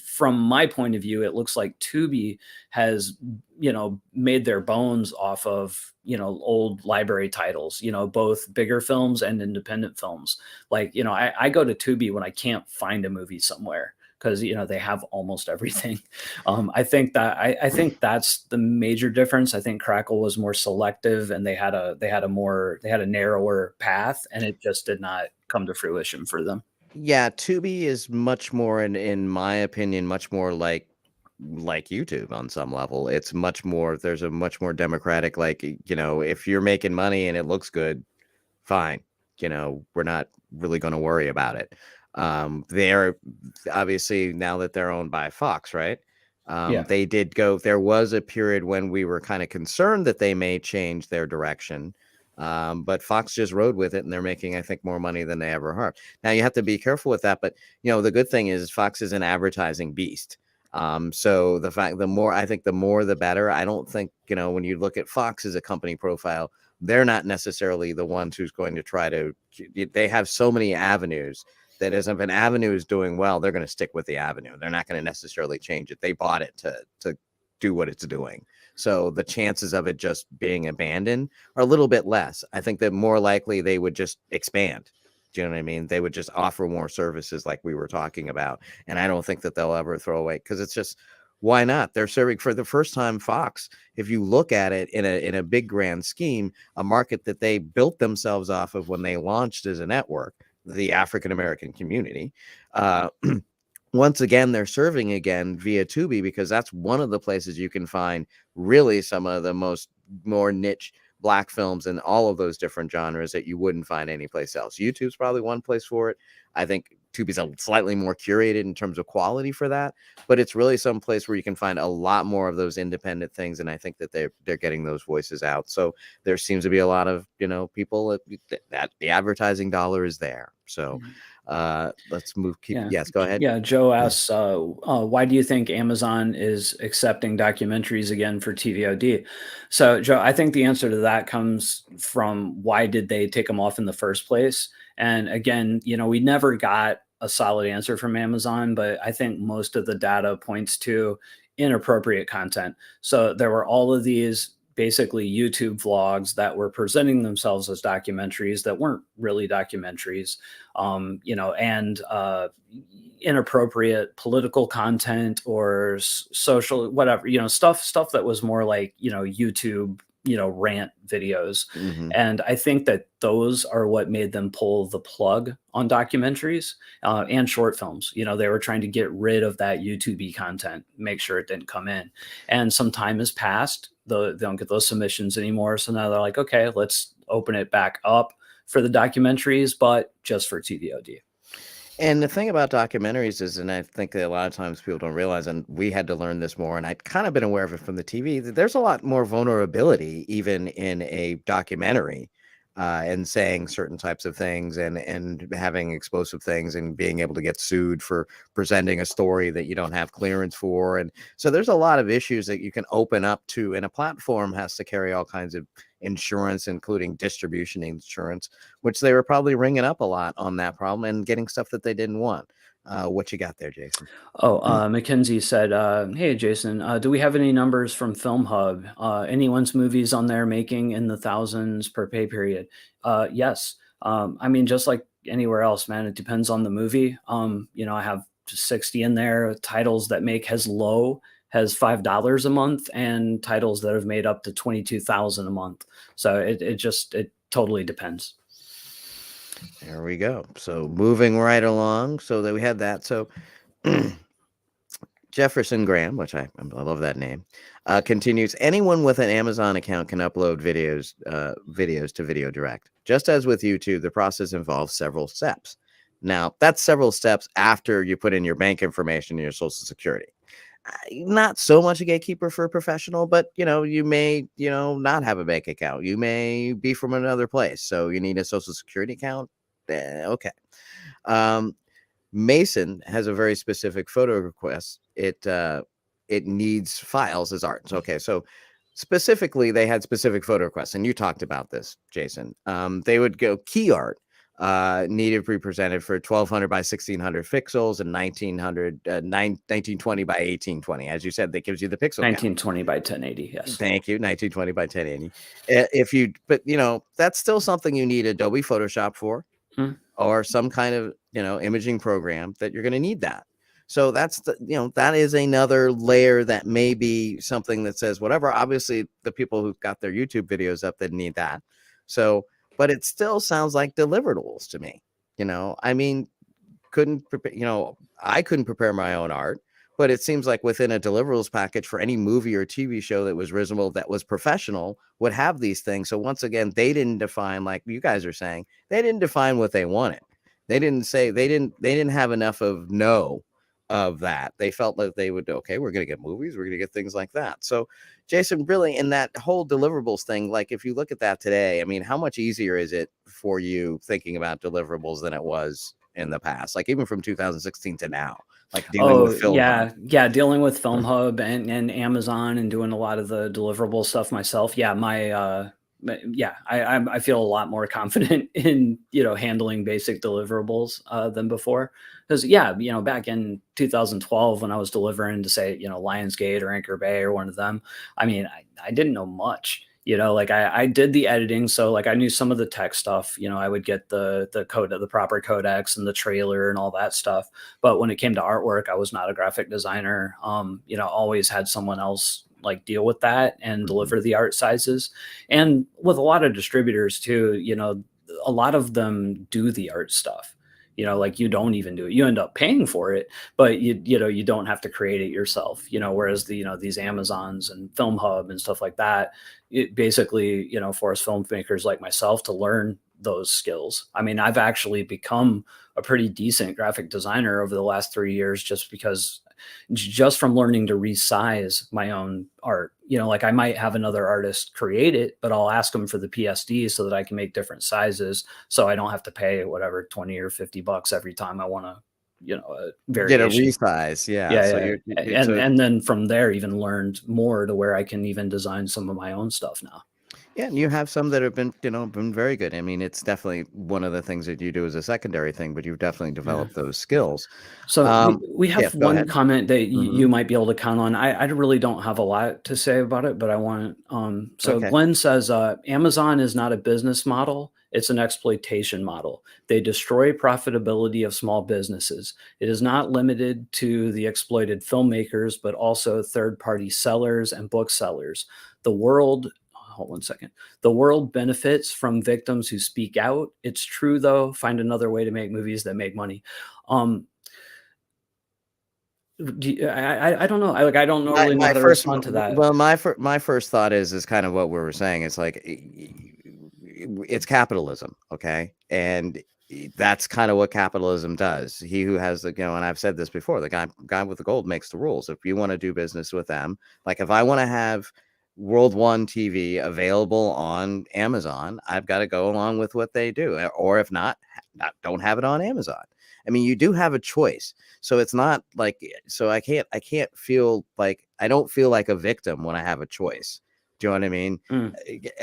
from my point of view, it looks like Tubi has, you know, made their bones off of, you know, old library titles, you know, both bigger films and independent films. Like, you know, I go to Tubi when I can't find a movie somewhere, because, you know, they have almost everything. I think that's the major difference. I think Crackle was more selective, and they had a narrower path, and it just did not come to fruition for them. Yeah, Tubi is much more, in my opinion, much more like YouTube on some level. It's much more, there's a much more democratic, like, you know, if you're making money and it looks good, fine. You know, we're not really going to worry about it. They're obviously, now that they're owned by Fox, right? They did go, there was a period when we were kind of concerned that they may change their direction. But Fox just rode with it, and they're making, I think, more money than they ever have. Now, you have to be careful with that, but, you know, the good thing is Fox is an advertising beast. So the more the better. I don't think, you know, when you look at Fox as a company profile, they're not necessarily the ones who's going to try to, they have so many avenues that if an avenue is doing well, they're going to stick with the avenue. They're not going to necessarily change it. They bought it to do what it's doing. So the chances of it just being abandoned are a little bit less. I think that more likely they would just expand. Do you know what I mean? They would just offer more services like we were talking about. And I don't think that they'll ever throw away, because it's just, why not? They're serving for the first time. Fox, if you look at it in a big grand scheme, a market that they built themselves off of when they launched as a network, the African American community. Once again, they're serving again via Tubi, because that's one of the places you can find really some of the more niche Black films in all of those different genres that you wouldn't find anyplace else. YouTube's probably one place for it. I think Tubi's a slightly more curated in terms of quality for that, but it's really some place where you can find a lot more of those independent things. And I think that they're getting those voices out. So there seems to be a lot of, people that the advertising dollar is there. So let's move. Yes, go ahead. Yeah, Joe asks, why do you think Amazon is accepting documentaries again for TVOD? So, Joe, I think the answer to that comes from, why did they take them off in the first place? And again, we never got a solid answer from Amazon, but I think most of the data points to inappropriate content. So there were all of these basically YouTube vlogs that were presenting themselves as documentaries that weren't really documentaries, and inappropriate political content or social, whatever, stuff that was more like, YouTube, rant videos. And I think that those are what made them pull the plug on documentaries and short films. They were trying to get rid of that YouTube content, make sure it didn't come in. And some time has passed. They don't get those submissions anymore. So now they're like, okay, let's open it back up for the documentaries, but just for TVOD. And the thing about documentaries is, and I think that a lot of times people don't realize, and we had to learn this more, and I'd kind of been aware of it from the TV, that there's a lot more vulnerability even in a documentary, and saying certain types of things and having explosive things and being able to get sued for presenting a story that you don't have clearance for. And so there's a lot of issues that you can open up to, and a platform has to carry all kinds of insurance, including distribution insurance, which they were probably ringing up a lot on that problem and getting stuff that they didn't want. What you got there, Jason? Mackenzie said, hey, Jason, do we have any numbers from Film Hub? Anyone's movies on there making in the thousands per pay period? Yes. I mean, just like anywhere else, man, it depends on the movie. I have 60 in there, titles that make as low as $5 a month, and titles that have made up to $22,000 a month. So it totally depends. There we go. So moving right along, so that we had that. So Jefferson Graham, which I love that name, continues. Anyone with an Amazon account can upload videos to Video Direct. Just as with YouTube, the process involves several steps. Now, that's several steps after you put in your bank information and your Social Security. Not so much a gatekeeper for a professional, but you may not have a bank account. You may be from another place, so you need a Social Security account. Okay. Mason has a very specific photo request. It needs files as art. Okay, so specifically they had specific photo requests, and you talked about this, Jason. They would go key art. Needed to be presented for 1200 by 1600 pixels and 1920 by 1820. As you said, that gives you the pixel 1920 by 1080. Yes. Thank you. 1920 by 1080. But that's still something you need Adobe Photoshop for, or some kind of, imaging program that you're going to need that. So that's that is another layer that may be something that says whatever. Obviously, the people who've got their YouTube videos up that need that. So, but it still sounds like deliverables to me. I mean, I couldn't prepare my own art, but it seems like within a deliverables package for any movie or TV show that was reasonable, that was professional, would have these things. So once again, they didn't define, like you guys are saying, they didn't define what they wanted. They didn't say, they didn't have enough of that. They felt like they would, okay, we're going to get movies, we're going to get things like that. So Jason, really, in that whole deliverables thing, like if you look at that today, I mean, how much easier is it for you thinking about deliverables than it was in the past, like even from 2016 to now, like dealing with Film Hub? Dealing with Film Hub and Amazon and doing a lot of the deliverable stuff myself. I feel a lot more confident in handling basic deliverables than before. Because yeah, back in 2012 when I was delivering to say, Lionsgate or Anchor Bay or one of them, I mean, I didn't know much. Like I did the editing, so like I knew some of the tech stuff. I would get the proper codecs and the trailer and all that stuff. But when it came to artwork, I was not a graphic designer. Always had someone else like deal with that and deliver the art sizes. And with a lot of distributors too, a lot of them do the art stuff. Like you don't even do it. You end up paying for it, but you don't have to create it yourself. Whereas these Amazons and Film Hub and stuff like that, it basically force filmmakers like myself to learn those skills. I mean, I've actually become a pretty decent graphic designer over the last 3 years just from learning to resize my own art. Like I might have another artist create it, but I'll ask them for the PSD so that I can make different sizes, so I don't have to pay whatever 20 or $50 every time I want to, a variation. Get a resize. Yeah. Yeah, So yeah. And then from there even learned more to where I can even design some of my own stuff now. Yeah, and you have some that have been very good. I mean, it's definitely one of the things that you do as a secondary thing, but you've definitely developed those skills. So we have go one ahead. comment that you might be able to count on. I really don't have a lot to say about it, but I want Okay. Glenn says Amazon is not a business model, it's an exploitation model. They destroy profitability of small businesses. It is not limited to the exploited filmmakers, but also third-party sellers and booksellers. Hold one second. The world benefits from victims who speak out. It's true, though. Find another way to make movies that make money. I don't know. I don't really know how to respond to that. Well, my first thought is kind of what we were saying. It's like it's capitalism, okay, and that's kind of what capitalism does. He who has and I've said this before, the guy with the gold makes the rules. If you want to do business with them, like if I want to have World One TV available on Amazon, I've got to go along with what they do, or if not, don't have it on Amazon. I mean, you do have a choice, so it's not like I can't feel like I don't feel like a victim when I have a choice. Do you know what I mean?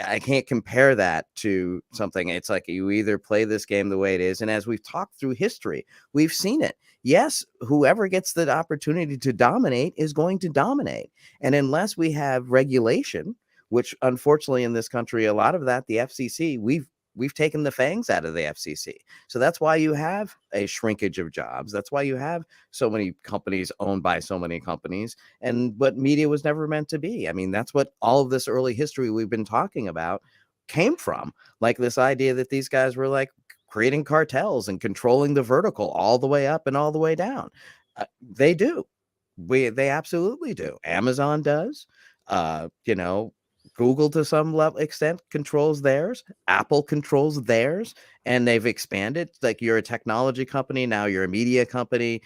I can't compare that to something. It's like you either play this game the way it is, and as we've talked through history, we've seen it. Yes, whoever gets the opportunity to dominate is going to dominate. And unless we have regulation, which unfortunately in this country, a lot of that, the FCC, we've taken the fangs out of the FCC. So that's why you have a shrinkage of jobs. That's why you have so many companies owned by so many companies, and what media was never meant to be. I mean, that's what all of this early history we've been talking about came from. Like this idea that these guys were like creating cartels and controlling the vertical all the way up and all the way down. They do. They absolutely do. Amazon does. Google to some extent controls theirs. Apple controls theirs, and they've expanded. Like you're a technology company, now you're a media company.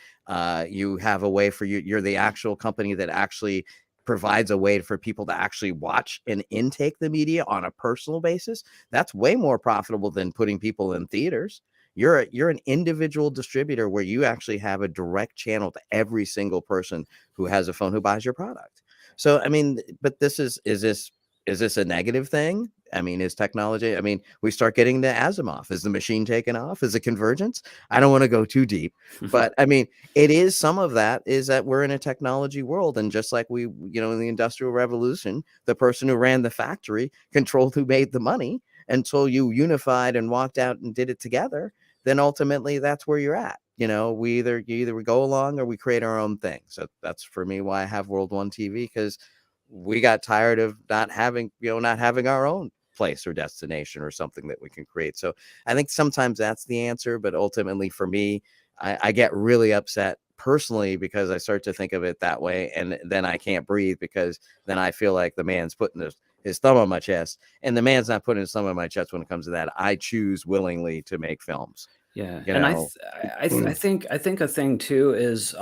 You have a way for you're the actual company that actually provides a way for people to actually watch and intake the media on a personal basis. That's way more profitable than putting people in theaters. You're an individual distributor where you actually have a direct channel to every single person who has a phone who buys your product. So I mean, but is this a negative thing? I mean, is technology? I mean, we start getting to Asimov. Is the machine taken off? Is it convergence? I don't want to go too deep, but I mean, it is some of that is that we're in a technology world. And just like we, in the Industrial Revolution, the person who ran the factory controlled who made the money until you unified and walked out and did it together. Then ultimately that's where you're at. We either we go along or we create our own thing. So that's for me why I have World One TV, because we got tired of not having our own place or destination or something that we can create. So I think sometimes that's the answer, but ultimately for me, I get really upset personally because I start to think of it that way, and then I can't breathe because then I feel like the man's putting his thumb on my chest, and the man's not putting his thumb on my chest when it comes to that. I choose willingly to make films. Yeah, and I think a thing too is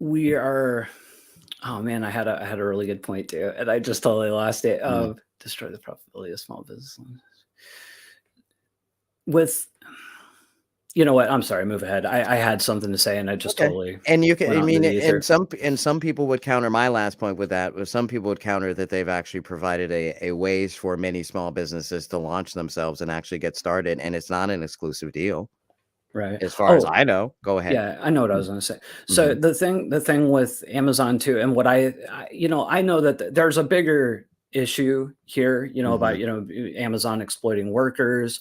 we are. Oh man, I had a really good point too, and I just totally lost it. Destroy the profitability of small business. With, you know what? I'm sorry. Move ahead. I had something to say, and I just totally. And you can. I mean, and some people would counter my last point with that. Some people would counter that they've actually provided a ways for many small businesses to launch themselves and actually get started, and it's not an exclusive deal. Right. as far as Oh, I know. Go ahead. yeah, I know what I was gonna say. So Mm-hmm. the thing with Amazon too, and what I know that there's a bigger issue here, Mm-hmm. about, Amazon exploiting workers,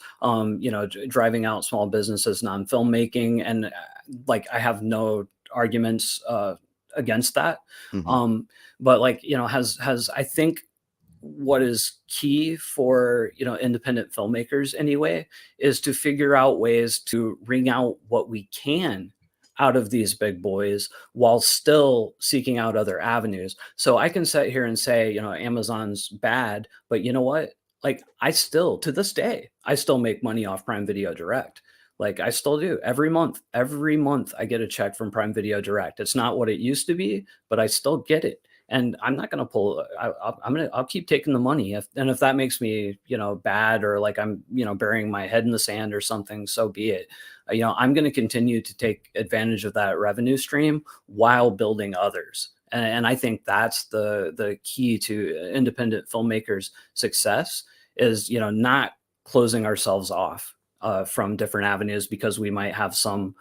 driving out small businesses, non-filmmaking, and like I have no arguments against that. Mm-hmm. Um, but like, has I think what is key for independent filmmakers anyway is to figure out ways to wring out what we can out of these big boys while still seeking out other avenues. So I can sit here and say, Amazon's bad, but you know what, like I still, to this day, I still make money off Prime Video Direct. Like I still do. Every month I get a check from Prime Video Direct. It's not what it used to be, but I still get it, and I'm not going to pull. I'll keep taking the money. If that makes me, bad, or like I'm, burying my head in the sand or something, so be it. I'm going to continue to take advantage of that revenue stream while building others. And I think that's the key to independent filmmakers' success is, not closing ourselves off from different avenues because we might have some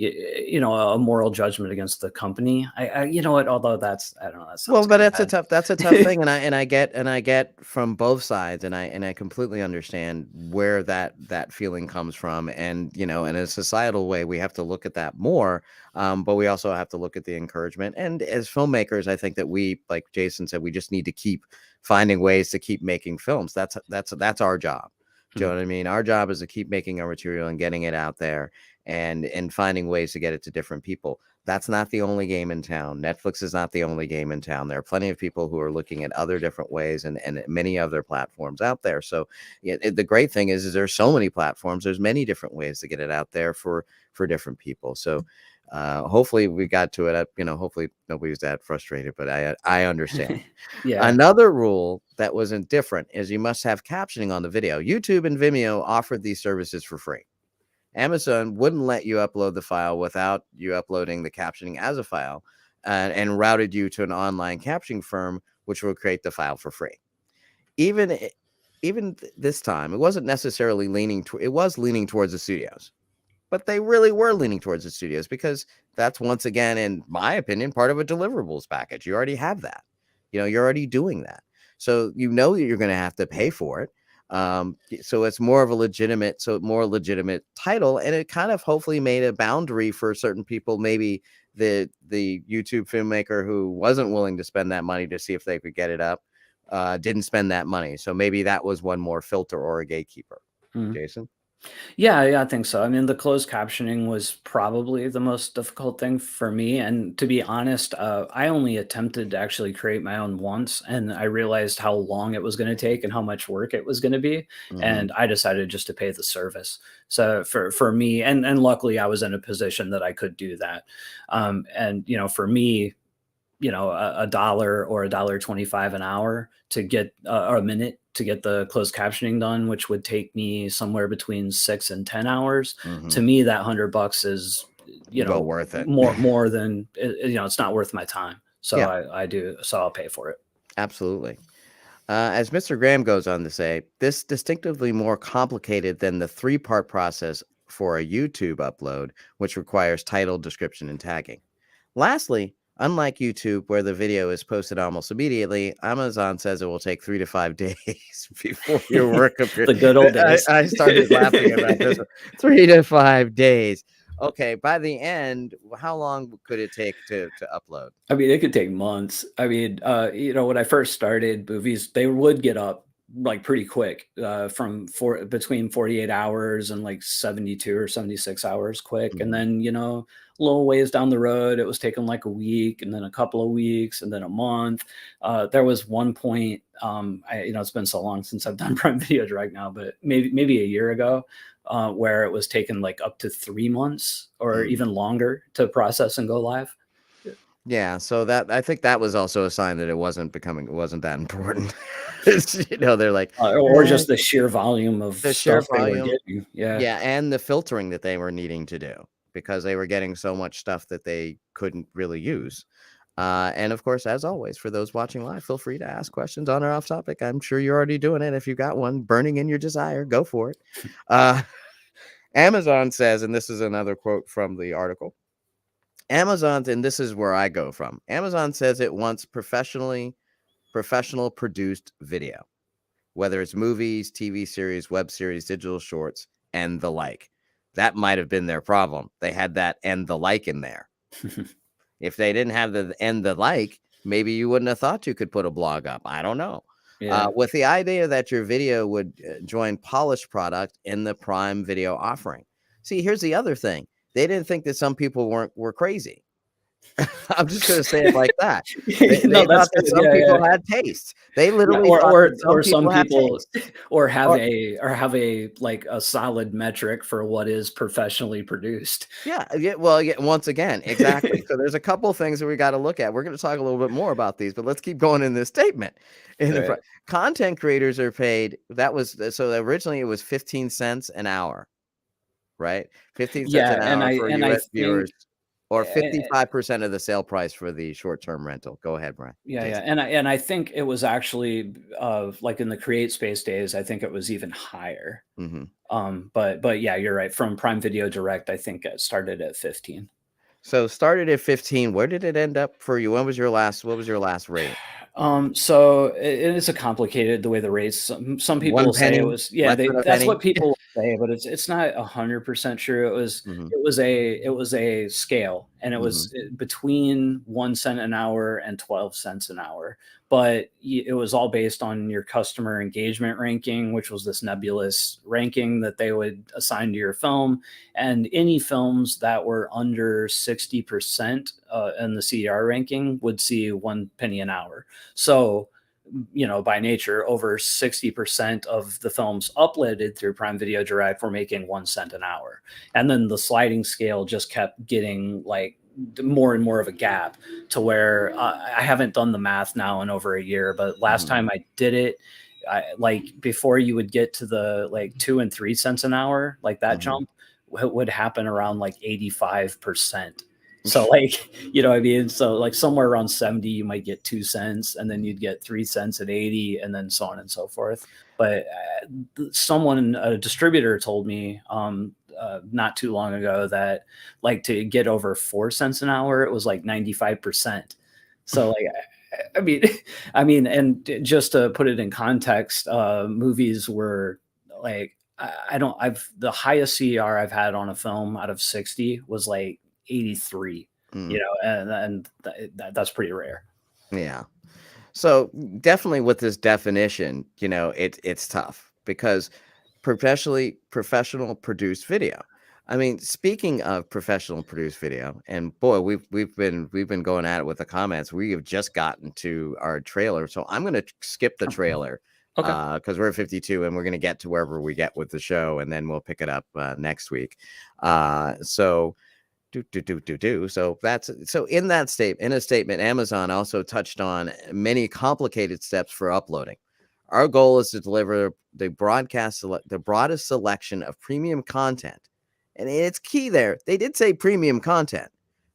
a moral judgment against the company. Although I don't know, that Well, sounds but kind of that's a tough thing, and I get from both sides, and I completely understand where that feeling comes from, and in a societal way, we have to look at that more, but we also have to look at the encouragement. And as filmmakers, I think that we, like Jason said, we just need to keep finding ways to keep making films. That's our job. Do you know what I mean? Our job is to keep making our material and getting it out there, and finding ways to get it to different people. That's not the only game in town. Netflix is not the only game in town. There are plenty of people who are looking at other different ways, and many other platforms out there. So the great thing is there's so many platforms. There's many different ways to get it out there for different people. So hopefully we got to it. Hopefully nobody's that frustrated, but I understand. yeah. Another rule that wasn't different is you must have captioning on the video. YouTube and Vimeo offered these services for free. Amazon wouldn't let you upload the file without you uploading the captioning as a file, and routed you to an online captioning firm, which will create the file for free. Even this time, it wasn't necessarily it was leaning towards the studios, but they really were leaning towards the studios because that's, once again, in my opinion, part of a deliverables package. You already have that. You're already doing that. So that you're going to have to pay for it. So it's more legitimate title, and it kind of hopefully made a boundary for certain people. Maybe the YouTube filmmaker who wasn't willing to spend that money to see if they could get it up didn't spend that money. So maybe that was one more filter or a gatekeeper. Mhm. Jason? Yeah, I think so. I mean, the closed captioning was probably the most difficult thing for me. And to be honest, I only attempted to actually create my own once, and I realized how long it was going to take and how much work it was going to be. Mm-hmm. And I decided just to pay the service. So for me, and luckily I was in a position that I could do that. And for me, a dollar or $1.25 an hour to get or a minute to get the closed captioning done, which would take me somewhere between 6 and 10 hours. Mm-hmm. To me, that $100 is, Well worth it. more than, it's not worth my time. So Yeah, so I'll pay for it. absolutely. As Mr. Graham goes on to say, this distinctively more complicated than the 3-part process for a YouTube upload, which requires title, description, and tagging. Lastly, unlike YouTube, where the video is posted almost immediately, Amazon says it will take 3 to 5 days before your work appears. The good old days. I started laughing about this one. 3 to 5 days. Okay, by the end, how long could it take to upload? I mean, it could take months. I mean, when I first started movies, they would get up like pretty quick, between 48 hours and like 72 or 76 hours quick. Mhm. And then, a little ways down the road, it was taking like a week, and then a couple of weeks, and then a month. There was one point, it's been so long since I've done Prime Video Direct now, but maybe a year ago, where it was taking like up to 3 months or even longer to process and go live. Yeah, so that, I think that was also a sign that it wasn't that important. They're like, Or just the sheer volume of the sheer stuff they were volume, getting. Yeah. yeah, and the filtering that they were needing to do because they were getting so much stuff that they couldn't really use. And of course, as always, for those watching live, feel free to ask questions on or off topic. I'm sure you're already doing it. If you've got one burning in your desire, go for it. Uh, Amazon says, and this is another quote from the article, Amazon, and this is where I go from. Amazon says it wants professional produced video, whether it's movies, TV series, web series, digital shorts, and the like. That might have been their problem. They had that and the like in there. If they didn't have the and the like, maybe you wouldn't have thought you could put a blog up. I don't know. Yeah. With the idea that your video would join polished product in the Prime Video offering. See, here's the other thing. They didn't think that some people were crazy. I'm just going to say it like that. No, They that's thought that good. some Yeah, people yeah. had taste. They Yeah, literally thought that some people had taste. or have Or- a like a solid metric for what is professionally produced. Yeah, well, once again, exactly. So there's a couple things that we got to look at. We're going to talk a little bit more about these, but let's keep going in this statement. Right. Content creators are paid. That was so originally it was 15 cents an hour, right? 15 cents Yeah, an and hour I for and I U.S. viewers, think or eh, 55% of the sale price for the short-term rental. Go ahead, Brian. yeah, yeah, Jason. and I think it was actually like in the Create Space days, I think it was even higher. Mm-hmm. But yeah, you're right. From Prime Video Direct, I think it started at 15. So started at 15. Where did it end up for you? What was your last rate? So it is a complicated the way the rates. Some people One will say it penny, was, yeah, less than a that's penny. what people will say, but it's not 100% true. Mm-hmm. It was a scale, and it was between 1 cent an hour and 12 cents an hour. But it was all based on your customer engagement ranking, which was this nebulous ranking that they would assign to your film. And any films that were under 60% in the CDR ranking would see 1 penny an hour. So, by nature, over 60% of the films uploaded through Prime Video Direct were making 1 cent an hour. And then the sliding scale just kept getting like more and more of a gap to where I haven't done the math now in over a year, but last time I did it, like before you would get to the like 2 and 3 cents an hour, like that jump would happen around like 85%. So like, what I mean? So like somewhere around 70, you might get 2 cents, and then you'd get 3 cents at 80, and then so on and so forth. But a distributor told me not too long ago that like to get over 4 cents an hour, it was like 95%. So like, and just to put it in context, movies were like, the highest CR I've had on a film out of 60 was like 83, and that's pretty rare. Yeah. So definitely with this definition, it's tough because professional produced video. I mean, speaking of professional produced video, and boy, we've been going at it with the comments. We have just gotten to our trailer, so I'm going to skip the trailer Okay. because we're at 52 and we're going to get to wherever we get with the show, and then we'll pick it up next week. So. So in a statement, Amazon also touched on many complicated steps for uploading. Our goal is to deliver the broadest selection of premium content. And it's key there. They did say premium content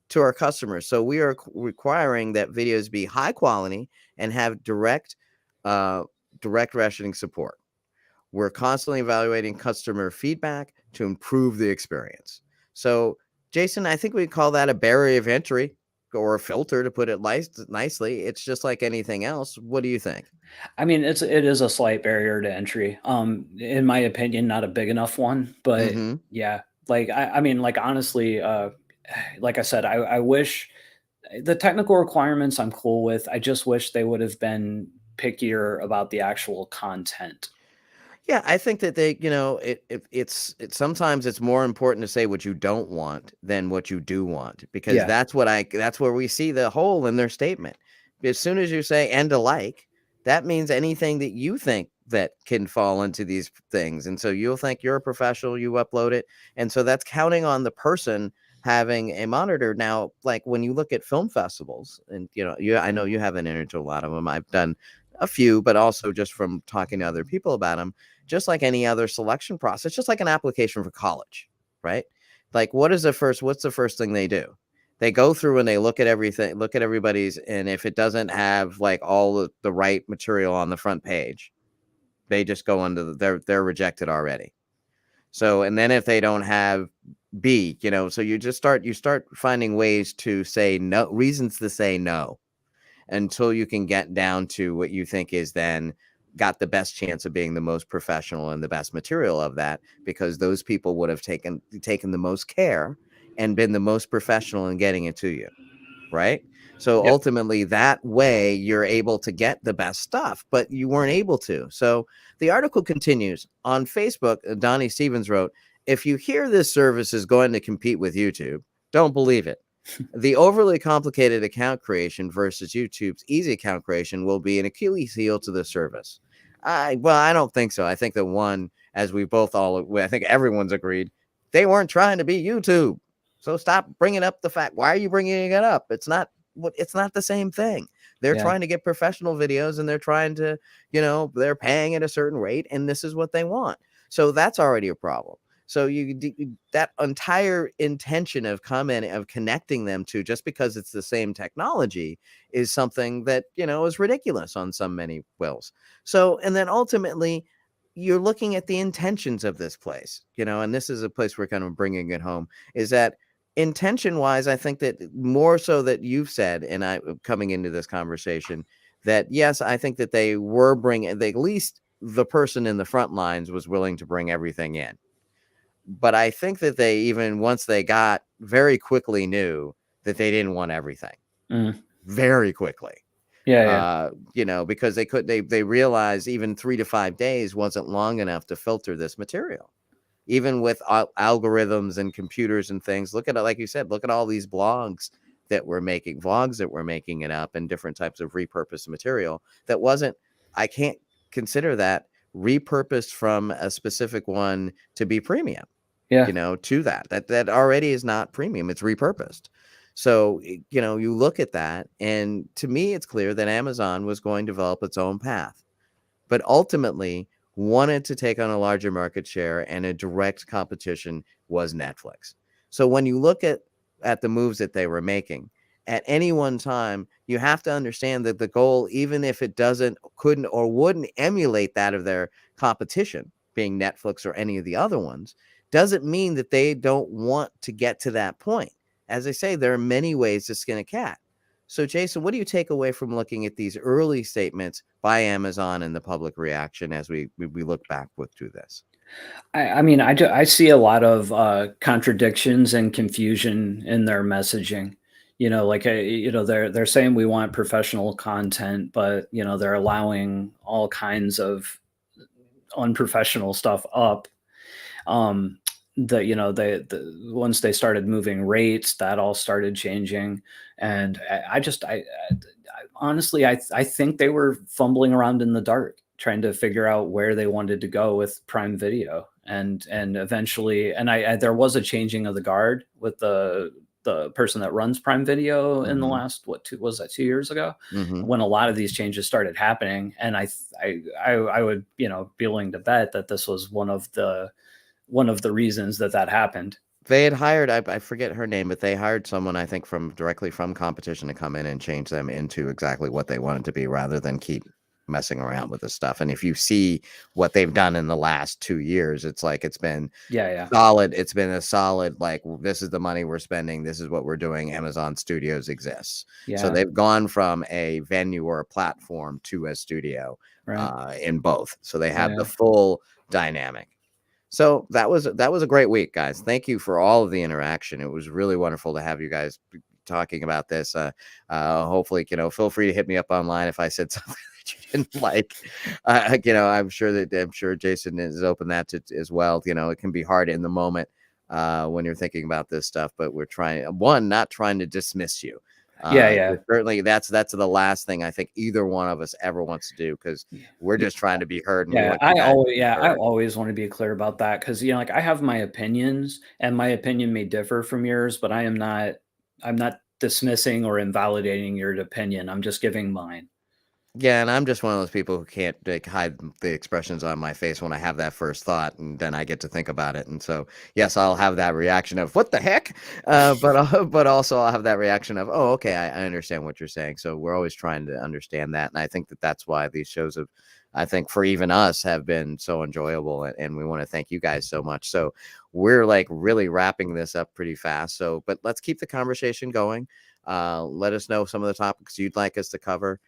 to our customers. So we are requiring that videos be high quality and have direct rationing support. We're constantly evaluating customer feedback to improve the experience. So Jason, I think we call that a barrier of entry or a filter, to put it nicely. It's just like anything else. What do you think? I mean, it is a slight barrier to entry. In my opinion, not a big enough one, but yeah, like I mean, like honestly, like I said, I wish the technical requirements I'm cool with. I just wish they would have been pickier about the actual content. Yeah, I think that they, it's sometimes it's more important to say what you don't want than what you do want, because Yeah. that's where we see the hole in their statement. As soon as you say and alike, that means anything that you think that can fall into these things. And so you'll think you're a professional, you upload it. And so that's counting on the person having a monitor. Now, like when you look at film festivals, and I know you haven't entered to a lot of them. I've done a few, but also just from talking to other people about them, just like any other selection process, just like an application for college, right? Like what's the first thing they do? They go through and they look at everything, look at everybody's, and if it doesn't have like all the right material on the front page, they just go under they're rejected already. So, and then if they don't have B, so you start finding ways to say no, reasons to say no, until you can get down to what you think is then got the best chance of being the most professional and the best material of that, because those people would have taken the most care and been the most professional in getting it to you, right? So Yep. ultimately, that way you're able to get the best stuff, but you weren't able to. So the article continues on Facebook. Donnie Stevens wrote, "If you hear this service is going to compete with YouTube, don't believe it. The overly complicated account creation versus YouTube's easy account creation will be an Achilles heel to the service." I don't think so. I think that one, as we both I think everyone's agreed, they weren't trying to be YouTube. So stop bringing up the fact. Why are you bringing it up? It's not the same thing. They're Yeah. trying to get professional videos, and they're trying to, they're paying at a certain rate, and this is what they want. So that's already a problem. So that entire intention of connecting them to, just because it's the same technology, is something that, is ridiculous on some many wills. So, and then ultimately, you're looking at the intentions of this place, and this is a place we're kind of bringing it home, is that intention wise, I think that more so that you've said, and I coming into this conversation, that yes, I think that they were at least the person in the front lines was willing to bring everything in. But I think that they, even once they got, very quickly knew that they didn't want everything. Mm. Very quickly. Yeah. Because they realized even 3 to 5 days wasn't long enough to filter this material. Even with algorithms and computers and things, look at it, like you said, look at all these vlogs that we're making it up, and different types of repurposed material that wasn't, I can't consider that repurposed from a specific one to be premium. Yeah. To that already is not premium, it's repurposed. So, you look at that, and to me, it's clear that Amazon was going to develop its own path, but ultimately wanted to take on a larger market share, and a direct competition was Netflix. So when you look at the moves that they were making at any one time, you have to understand that the goal, even if it couldn't or wouldn't emulate that of their competition, being Netflix or any of the other ones, doesn't mean that they don't want to get to that point. As I say, there are many ways to skin a cat. So, Jason, what do you take away from looking at these early statements by Amazon and the public reaction as we look back through this? I mean, I see a lot of contradictions and confusion in their messaging. Like they're saying we want professional content, but they're allowing all kinds of unprofessional stuff up. Once they started moving rates, that all started changing, and honestly, I think they were fumbling around in the dark trying to figure out where they wanted to go with Prime Video, and eventually, and there was a changing of the guard with the person that runs Prime Video in the Mm-hmm. last, what, was that 2 years ago, Mm-hmm. when a lot of these changes started happening. And I would be willing to bet that this was one of the reasons that happened. They had hired, I forget her name, but they hired someone, I think, directly from competition, to come in and change them into exactly what they wanted to be, rather than keep messing around with this stuff. And if you see what they've done in the last 2 years, it's like it's been Yeah. solid. It's been a solid, like, this is the money we're spending, this is what we're doing. Amazon Studios exists. So Yeah. they've gone from a venue or a platform to a studio, Right. in both. So they have the Yeah. full dynamic. So that was a great week, guys. Thank you for all of the interaction. It was really wonderful to have you guys talking about this. Hopefully, feel free to hit me up online if I said something that you didn't like. I'm sure Jason is open that to as well. It can be hard in the moment when you're thinking about this stuff, but we're not trying to dismiss you. Yeah. Certainly, that's the last thing I think either one of us ever wants to do, because Yeah. we're just trying to be heard, and we Yeah, want you guys to be I heard. always want to be clear about that, because like, I have my opinions, and my opinion may differ from yours, but I'm not dismissing or invalidating your opinion. I'm just giving mine. Yeah, and I'm just one of those people who can't hide the expressions on my face when I have that first thought, and then I get to think about it. And so, yes, I'll have that reaction of "What the heck," but also I'll have that reaction of "Oh, okay, I understand what you're saying." So we're always trying to understand that, and I think that that's why these shows have, I think, for even us, have been so enjoyable, and we want to thank you guys so much. So we're like really wrapping this up pretty fast. So, but let's keep the conversation going. Let us know some of the topics you'd like us to cover.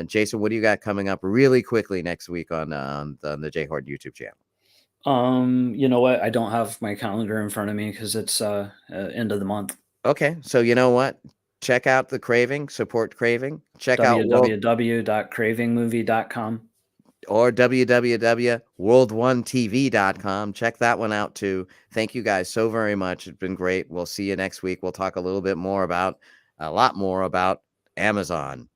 Jason, what do you got coming up really quickly next week on the J Horton YouTube channel? You know what? I don't have my calendar in front of me because it's end of the month. Okay, so you know what? Check out the Craving, support Craving. Check out www.cravingmovie.com or www.world1tv.com. Check that one out too. Thank you guys so very much. It's been great. We'll see you next week. We'll talk a lot more about Amazon.